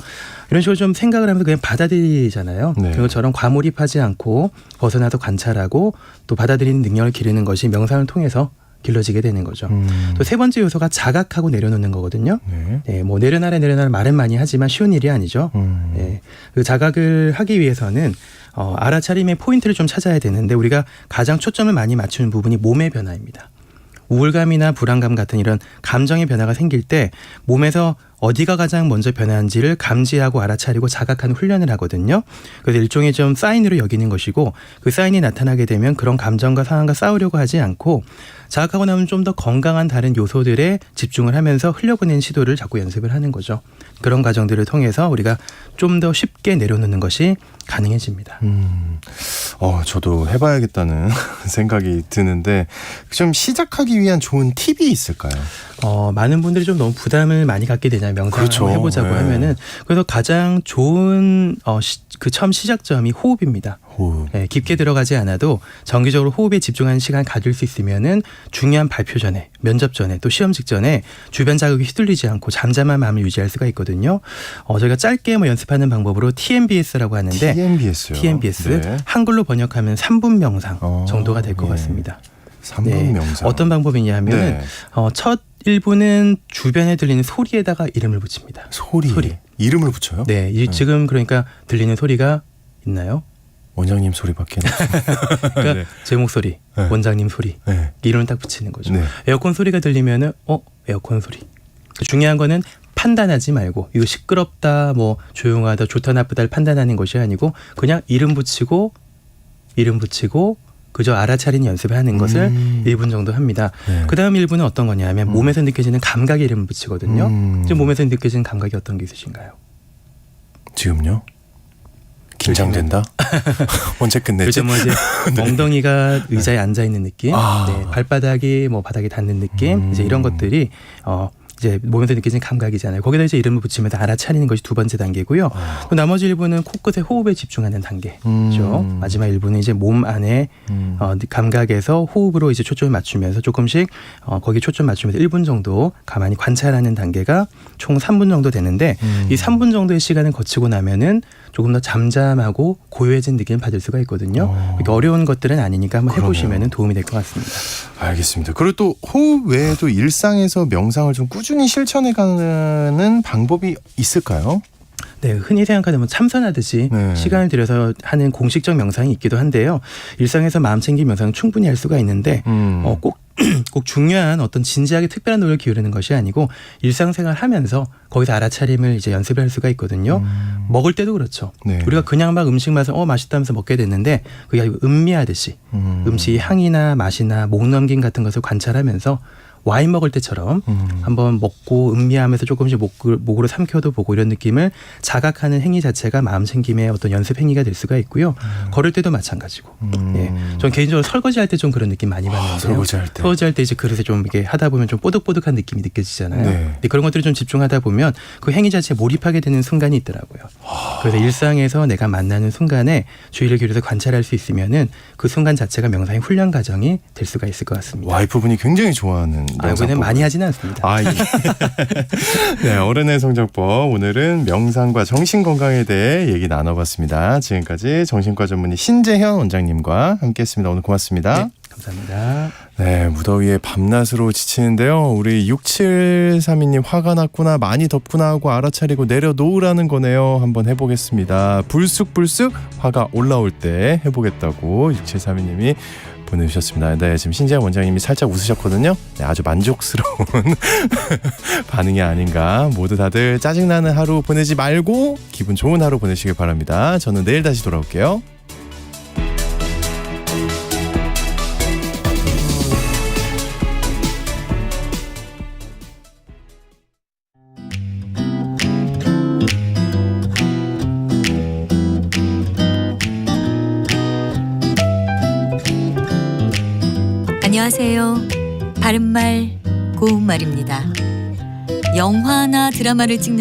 이런 식으로 좀 생각을 하면서 그냥 받아들이잖아요. 네. 그것처럼 과몰입하지 않고 벗어나서 관찰하고 또 받아들이는 능력을 기르는 것이 명상을 통해서 길러지게 되는 거죠. 또 세 번째 요소가 자각하고 내려놓는 거거든요. 네. 네, 뭐 내려놔라 말은 많이 하지만 쉬운 일이 아니죠. 네, 그 자각을 하기 위해서는 알아차림의 포인트를 좀 찾아야 되는데 우리가 가장 초점을 많이 맞추는 부분이 몸의 변화입니다. 우울감이나 불안감 같은 이런 감정의 변화가 생길 때 몸에서 어디가 가장 먼저 변화한지를 감지하고 알아차리고 자각하는 훈련을 하거든요. 그래서 일종의 좀 사인으로 여기는 것이고 그 사인이 나타나게 되면 그런 감정과 상황과 싸우려고 하지 않고 자각하고 나면 좀 더 건강한 다른 요소들에 집중을 하면서 흘려보내는 시도를 자꾸 연습을 하는 거죠. 그런 과정들을 통해서 우리가 좀 더 쉽게 내려놓는 것이 가능해집니다. 저도 해봐야겠다는 생각이 드는데 좀 시작하기 위한 좋은 팁이 있을까요? 많은 분들이 좀 너무 부담을 많이 갖게 되잖아요. 명상을 그렇죠. 한번 해보자고 네. 하면은 그래서 가장 좋은 그 처음 시작점이 호흡입니다. 호흡. 네, 깊게 들어가지 않아도 정기적으로 호흡에 집중하는 시간을 가질 수 있으면은 중요한 발표 전에, 면접 전에, 또 시험 직전에 주변 자극이 휘둘리지 않고 잠잠한 마음을 유지할 수가 있거든요. 저희가 짧게 연습하는 방법으로 TMBS라고 하는데 TMBS요. TMBS 네. 한글로 번역하면 3분 명상 정도가 될 것 예. 같습니다. 3분 네, 명상. 어떤 방법이냐 하면은 네. 첫 1분은 주변에 들리는 소리에다가 이름을 붙입니다. 소리. 이름을 붙여요? 네, 지금 그러니까 들리는 소리가 있나요? 원장님 소리밖에 그러니까 네. 제 목소리, 네. 원장님 소리 네. 이름을 딱 붙이는 거죠. 네. 에어컨 소리가 들리면은 에어컨 소리. 중요한 거는 판단하지 말고 이거 시끄럽다, 뭐 조용하다, 좋다, 나쁘다를 판단하는 것이 아니고 그냥 이름 붙이고 그저 알아차리는 연습을 하는 것을 1분 정도 합니다. 네. 그 다음 1분은 어떤 거냐면 몸에서 느껴지는 감각의 이름을 붙이거든요. 지금 몸에서 느껴지는 감각이 어떤 게 있으신가요? 지금요? 긴장된다? 언제 끝내지? 요즘 뭐 이제 엉덩이가 의자에 앉아 있는 느낌, 아. 네, 발바닥이 뭐 바닥에 닿는 느낌, 이제 이런 것들이 이제 몸에서 느껴지는 감각이잖아요. 거기다 이제 이름을 붙이면서 알아차리는 것이 두 번째 단계고요. 또 나머지 1부는 코끝의 호흡에 집중하는 단계죠. 마지막 1부는 이제 몸 안에 감각에서 호흡으로 이제 초점을 맞추면서 조금씩 거기 초점 맞추면서 1분 정도 가만히 관찰하는 단계가 총 3분 정도 되는데 이 3분 정도의 시간을 거치고 나면은 조금 더 잠잠하고 고요해진 느낌을 받을 수가 있거든요. 그러니까 어려운 것들은 아니니까 한번 해보시면 도움이 될 것 같습니다. 알겠습니다. 그리고 또 호흡 외에도 일상에서 명상을 좀 꾸준히 실천해가는 방법이 있을까요? 네, 흔히 생각하는 뭐 참선하듯이 네. 시간을 들여서 하는 공식적 명상이 있기도 한데요. 일상에서 마음 챙김 명상은 충분히 할 수가 있는데 꼭 중요한 어떤 진지하게 특별한 노력을 기울이는 것이 아니고 일상생활 하면서 거기서 알아차림을 이제 연습을 할 수가 있거든요. 먹을 때도 그렇죠. 네. 우리가 그냥 막 음식 맛을 맛있다 하면서 먹게 됐는데 그게 아니고 음미하듯이 음식의 향이나 맛이나 목 넘김 같은 것을 관찰하면서 와인 먹을 때처럼 한번 먹고 음미하면서 조금씩 목으로 삼켜도 보고 이런 느낌을 자각하는 행위 자체가 마음 챙김의 어떤 연습 행위가 될 수가 있고요. 걸을 때도 마찬가지고. 예. 전 개인적으로 설거지할 때 좀 그런 느낌 많이 받는데요. 설거지할 때 이제 그릇에 좀 이렇게 하다 보면 좀 뽀득뽀득한 느낌이 느껴지잖아요. 네. 근데 그런 것들을 좀 집중하다 보면 그 행위 자체에 몰입하게 되는 순간이 있더라고요. 그래서 일상에서 내가 만나는 순간에 주의를 기울여서 관찰할 수 있으면은 그 순간 자체가 명상의 훈련 과정이 될 수가 있을 것 같습니다. 와이프분이 굉장히 좋아하는 알고는 많이 하지는 않습니다. 예. 네, 어른의 성장법 오늘은 명상과 정신건강에 대해 얘기 나눠봤습니다. 지금까지 정신과 전문의 신재현 원장님과 함께했습니다. 오늘 고맙습니다. 네, 감사합니다. 네, 무더위에 밤낮으로 지치는데요. 우리 6732님 화가 났구나, 많이 덥구나 하고 알아차리고 내려놓으라는 거네요. 한번 해보겠습니다. 불쑥불쑥 화가 올라올 때 해보겠다고 6732님이 보내주셨습니다. 네, 지금 신재영 원장님이 살짝 웃으셨거든요. 네, 아주 만족스러운 반응이 아닌가. 모두 다들 짜증나는 하루 보내지 말고 기분 좋은 하루 보내시길 바랍니다. 저는 내일 다시 돌아올게요. 안녕하세요. 바른말 고운말입니다. 영화나 드라마를 찍는